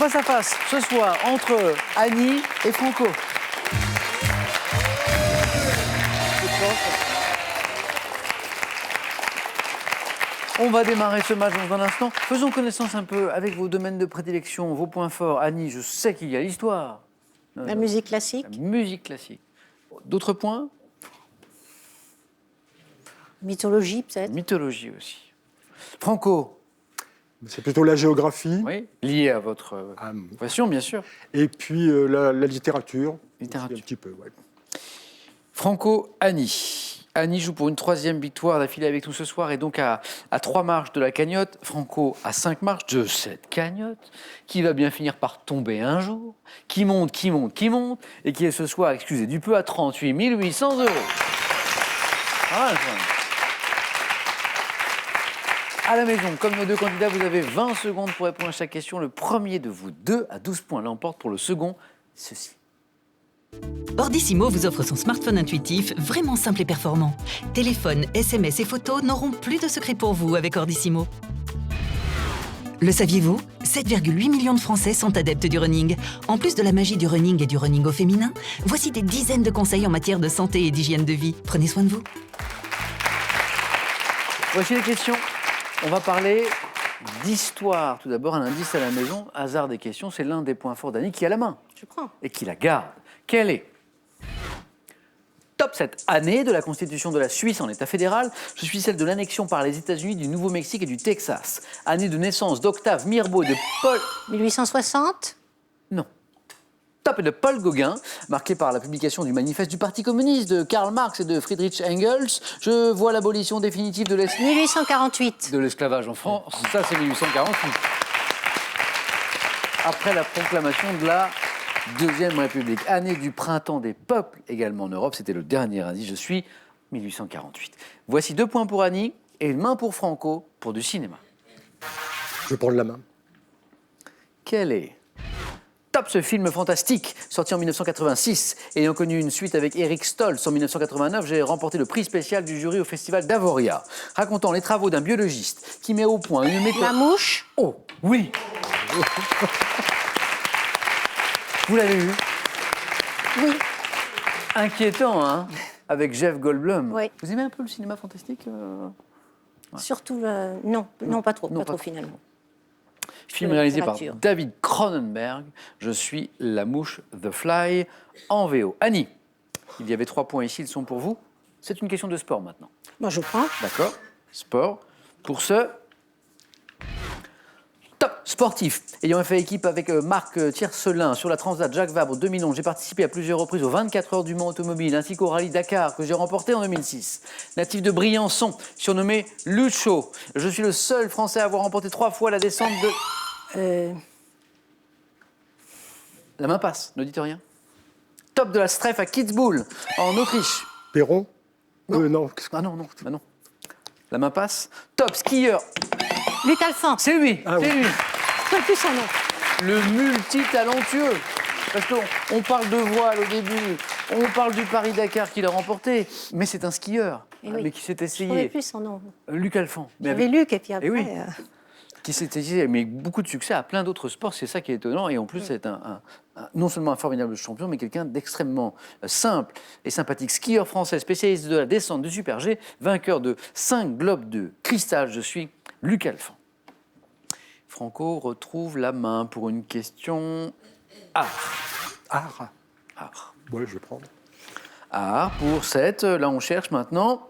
Face à face, ce soir, entre Annie et Franco. On va démarrer ce match dans un instant. Faisons connaissance un peu avec vos domaines de prédilection, vos points forts. Annie, je sais qu'il y a l'histoire. La musique classique. La musique classique. D'autres points? Mythologie, peut-être. Mythologie aussi. Franco? C'est plutôt la géographie. Oui, lié à votre passion, bien sûr. Et puis la littérature. Littérature. Aussi un petit peu, ouais. Franco, Annie. Annie joue pour une 3e victoire d'affilée avec nous ce soir et donc à 3 marches de la cagnotte. Franco à 5 marches de cette cagnotte qui va bien finir par tomber un jour, qui monte et qui est ce soir, excusez du peu, à 38 800 €. Ah, à la maison, comme nos deux candidats, vous avez 20 secondes pour répondre à chaque question. Le premier de vous deux à 12 points l'emporte. Pour le second, ceci. Ordissimo vous offre son smartphone intuitif, vraiment simple et performant. Téléphone, SMS et photos n'auront plus de secret pour vous avec Ordissimo. Le saviez-vous? 7,8 millions de Français sont adeptes du running. En plus de la magie du running et du running au féminin, voici des dizaines de conseils en matière de santé et d'hygiène de vie. Prenez soin de vous. Voici les questions. On va parler d'histoire. Tout d'abord, un indice à la maison. Hasard des questions, c'est l'un des points forts d'Annie qui a la main. Je prends. Et qui la garde. Quelle est top cette année de la Constitution de la Suisse en État fédéral? Je suis celle de l'annexion par les États-Unis du Nouveau-Mexique et du Texas. Année de naissance d'Octave Mirbeau et de Paul... 1860. Non. Top est de Paul Gauguin, marqué par la publication du manifeste du Parti communiste de Karl Marx et de Friedrich Engels. Je vois l'abolition définitive de 1848. l'esclavage en France. Ça, c'est 1848. Après la proclamation de la Deuxième République. Année du printemps des peuples, également en Europe. C'était le dernier indice. Je suis 1848. Voici 2 points pour Annie et une main pour Franco pour du cinéma. Je vais prendre la main. Quel est top ce film fantastique, sorti en 1986, ayant connu une suite avec Eric Stoltz en 1989, j'ai remporté le prix spécial du jury au festival d'Avoria, racontant les travaux d'un biologiste qui met au point une méthode... La mouche. Oh, oui. Vous l'avez vu? Oui. Inquiétant, hein? Avec Jeff Goldblum. Oui. Vous aimez un peu le cinéma fantastique Surtout, non, pas trop, Non, pas trop pas trop. finalement. Film la réalisé par littérature. David Cronenberg. Je suis la mouche The Fly en VO. Annie, il y avait 3 points ici, ils sont pour vous. C'est une question de sport maintenant. Moi, je prends. D'accord? Sport. Pour ce top sportif, ayant fait équipe avec Marc Tiercelin sur la Transat Jacques Vabre 2011, j'ai participé à plusieurs reprises aux 24 heures du Mans automobile ainsi qu'au rallye Dakar que j'ai remporté en 2006. Natif de Briançon, surnommé Lucho, je suis le seul Français à avoir remporté 3 fois la descente de... La main passe, ne dites rien. Top de la Streff à Kitzbühel, en Autriche. Perron? Non. Ah non, bah non. La main passe. Top skieur. Luc Alphand. C'est lui, Ah c'est oui. lui. Je ne plus son nom. Le multitalentueux. Parce qu'on parle de voile au début, on parle du Paris-Dakar qu'il a remporté, mais c'est un skieur, Eh oui. mais qui s'est Je ne essayé. plus son nom. Luc Alphand. Mais J'avais Luc et puis après... oui. Qui s'est essayé, mais beaucoup de succès à plein d'autres sports, c'est ça qui est étonnant. Et en plus, c'est non seulement un formidable champion, mais quelqu'un d'extrêmement simple et sympathique. Skieur français, spécialiste de la descente du Super G, vainqueur de 5 globes de cristal. Je suis Luc Alphand. Franco retrouve la main pour une question art. Ouais, je vais prendre. Art pour 7. Là, on cherche maintenant.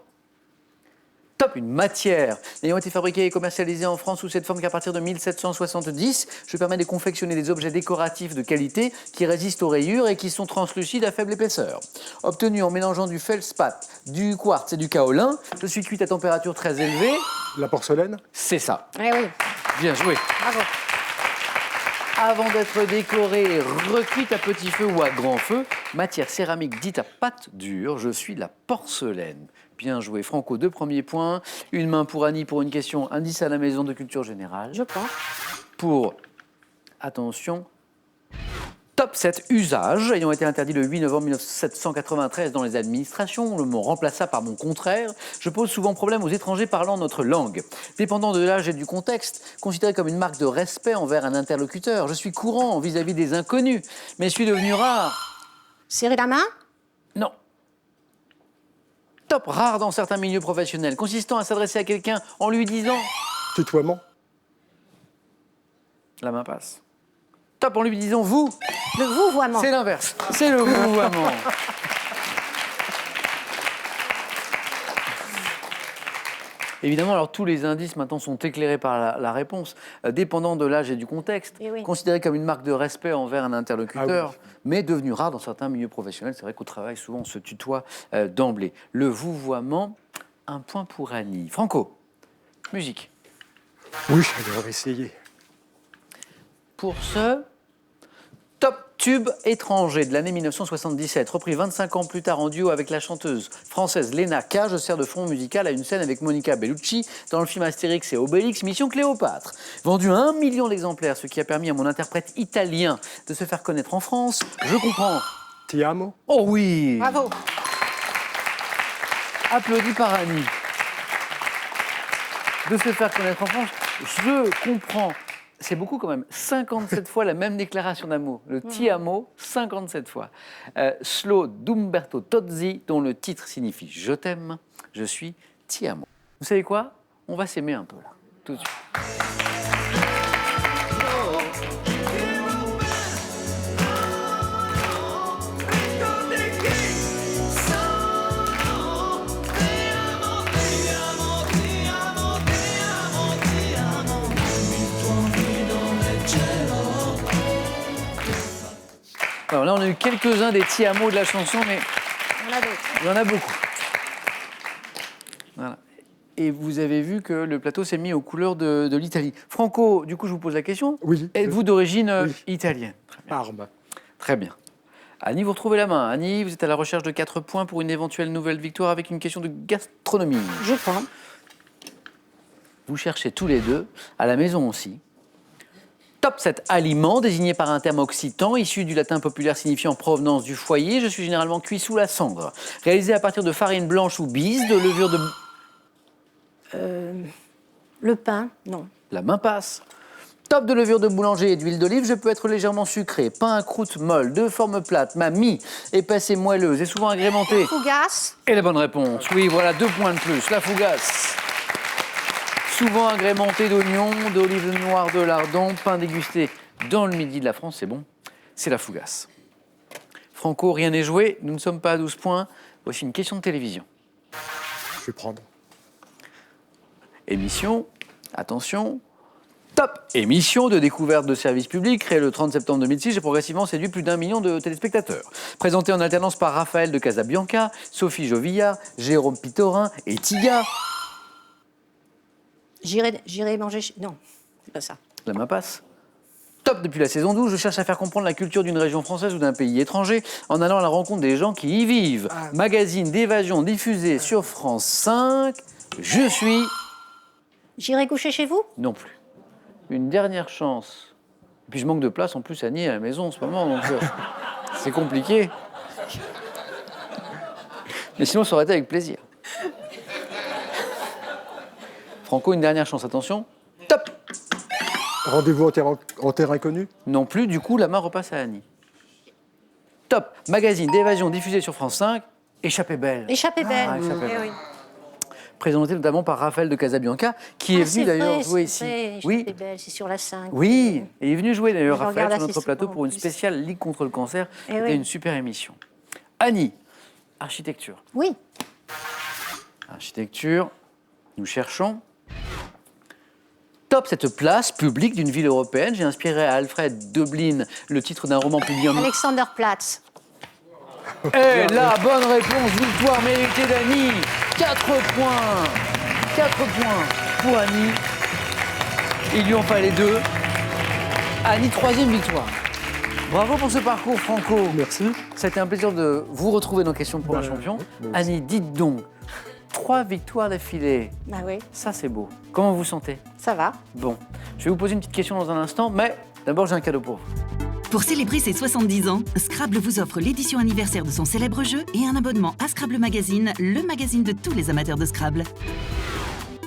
Top, une matière ayant été fabriquée et commercialisée en France sous cette forme qu'à partir de 1770, je permets de confectionner des objets décoratifs de qualité qui résistent aux rayures et qui sont translucides à faible épaisseur. Obtenu en mélangeant du feldspath, du quartz et du kaolin, je suis cuite à température très élevée. La porcelaine? C'est ça. Eh oui, Bien joué. bravo. Avant d'être décorée et recuite à petit feu ou à grand feu, matière céramique dite à pâte dure, je suis la porcelaine. Bien joué. Franco, 2 premiers points. Une main pour Annie pour une question. Indice à la maison de culture générale. Je prends. Pour, attention, Top 7 usages ayant été interdits le 8 novembre 1793 dans les administrations. Le mot remplaça par mon contraire. Je pose souvent problème aux étrangers parlant notre langue. Dépendant de l'âge et du contexte, considéré comme une marque de respect envers un interlocuteur. Je suis courant vis-à-vis des inconnus, mais suis devenu rare. Serrer la main? Non. Top rare dans certains milieux professionnels, consistant à s'adresser à quelqu'un en lui disant Tutoiement. la main passe. Top en lui disant vous. Le vouvoiement. C'est l'inverse. C'est le vouvoiement. Évidemment, alors tous les indices maintenant sont éclairés par la réponse, dépendant de l'âge et du contexte, Eh oui. considéré comme une marque de respect envers un interlocuteur, Ah oui. mais devenu rare dans certains milieux professionnels. C'est vrai qu'au travail, souvent, on se tutoie d'emblée. Le vouvoiement, un point pour Annie. Franco, musique. Oui, allez, on va essayer. Pour ce top tube étranger de l'année 1977, repris 25 ans plus tard en duo avec la chanteuse française Lena K, je sers de fond musical à une scène avec Monica Bellucci dans le film Astérix et Obélix, Mission Cléopâtre. Vendu à 1 million d'exemplaires, ce qui a permis à mon interprète italien de se faire connaître en France. Je comprends. Ti amo. Oh oui. Bravo. Applaudi par Annie. De se faire connaître en France, je comprends. C'est beaucoup quand même. 57 fois la même déclaration d'amour. Le ti amo, 57 fois. Slow d'Umberto Tozzi, dont le titre signifie « Je t'aime, je suis ti amo ». Vous savez quoi? On va s'aimer un peu là, tout de suite. Alors là, on a eu quelques-uns des ti amo de la chanson, mais On a d'autres. il y en a beaucoup. Voilà. Et vous avez vu que le plateau s'est mis aux couleurs de l'Italie. Franco, du coup, je vous pose la question. Oui. Êtes-vous d'origine Oui. italienne? Très bien. Parme. Très bien. Annie, vous retrouvez la main. Annie, vous êtes à la recherche de 4 points pour une éventuelle nouvelle victoire avec une question de gastronomie. Je prends. Vous cherchez tous les deux, à la maison aussi. Top 7 aliments, désigné par un terme occitan, issu du latin populaire signifiant provenance du foyer. Je suis généralement cuit sous la cendre. Réalisé à partir de farine blanche ou bise, de levure de... Le pain? Non. La main passe. Top de levure de boulanger et d'huile d'olive, je peux être légèrement sucré. Pain à croûte molle, de forme plate, ma mie, épaisse et moelleuse et souvent agrémentée. Fougasse? Et la bonne réponse, oui, voilà 2 points de plus. La fougasse. Souvent agrémentée d'oignons, d'olives noires, de lardons, pain dégusté dans le midi de la France, c'est bon, c'est la fougasse. Franco, rien n'est joué, nous ne sommes pas à 12 points. Voici une question de télévision. Je vais prendre. Émission, attention, top émission de découverte de services publics, créée le 30 septembre 2006 et progressivement séduit plus d'1 million de téléspectateurs. Présentée en alternance par Raphaël de Casabianca, Sophie Jovilla, Jérôme Pitorin et Tiga. J'irai manger... Non, c'est pas ça. La main passe. Top depuis la saison 12, je cherche à faire comprendre la culture d'une région française ou d'un pays étranger en allant à la rencontre des gens qui y vivent. Magazine d'évasion diffusé sur France 5. Je suis... J'irai coucher chez vous? Non plus. Une dernière chance. Et puis je manque de place en plus, Annie, à la maison en ce moment, donc c'est compliqué. Mais sinon, ça aurait été avec plaisir. Franco, une dernière chance, attention. Top! Rendez-vous en terre inconnue. Non plus, du coup, la main repasse à Annie. Top! Magazine d'évasion diffusé sur France 5. Échappée belle. Échappée belle. Ah, Échappée Eh belle. oui. Présenté notamment par Raphaël de Casabianca, qui est venu d'ailleurs jouer ici. Oui. Oui, Belle, c'est sur la 5. oui, et il est venu jouer d'ailleurs Je Raphaël regarde sur notre assez plateau souvent, pour en une plus. spéciale Ligue contre le cancer. Eh C'était oui. une super émission. Annie, architecture. Oui. Architecture, nous cherchons. Top cette place publique d'une ville européenne. J'ai inspiré à Alfred Döblin le titre d'un roman publié en... Alexanderplatz. Et la bonne réponse, victoire méritée d'Annie. 4 points. 4 points pour Annie. Il lui en fallait 2. Annie, 3e victoire. Bravo pour ce parcours, Franco. Merci. C'était un plaisir de vous retrouver dans Questions pour un champion. moi aussi. Annie, dites donc, 3 victoires d'affilée. Ah oui, Ça, c'est beau. Comment vous vous sentez? ça va. Bon, je vais vous poser une petite question dans un instant, mais d'abord, j'ai un cadeau pour vous. Pour célébrer ses 70 ans, Scrabble vous offre l'édition anniversaire de son célèbre jeu et un abonnement à Scrabble Magazine, le magazine de tous les amateurs de Scrabble.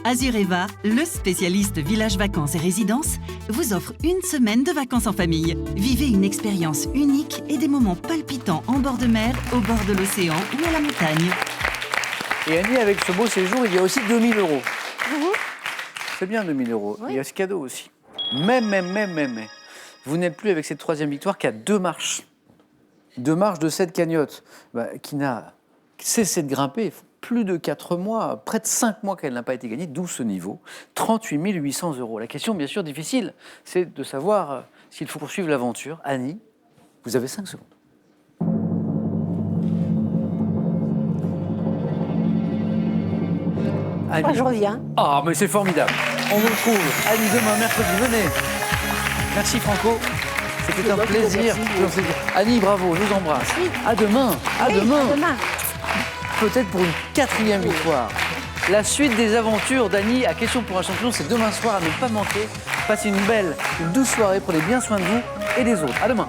Azureva, le spécialiste village vacances et résidences, vous offre une semaine de vacances en famille. Vivez une expérience unique et des moments palpitants en bord de mer, au bord de l'océan ou à la montagne. Et Annie, avec ce beau séjour, il y a aussi 2000 €. C'est bien 2000 €. Oui. Il y a ce cadeau aussi. Mais. Vous n'êtes plus avec cette troisième victoire qu'à 2 marches. 2 marches de cette cagnotte qui n'a cessé de grimper. Plus de 4 mois, près de 5 mois qu'elle n'a pas été gagnée, d'où ce niveau. 38 800 €. La question, bien sûr, difficile, c'est de savoir s'il faut poursuivre l'aventure. Annie, vous avez 5 secondes. Annie. Je reviens. Ah, mais c'est formidable. On vous retrouve, Annie, demain, mercredi. Venez. Merci, Franco. C'était un plaisir. Annie, bravo, je vous embrasse. Oui. À demain. À Oui, demain. à demain. Peut-être pour une 4e victoire. La suite des aventures d'Annie à Question pour un champion, c'est demain soir à ne pas manquer. Passez une belle, une douce soirée. Prenez bien soin de vous et des autres. À demain.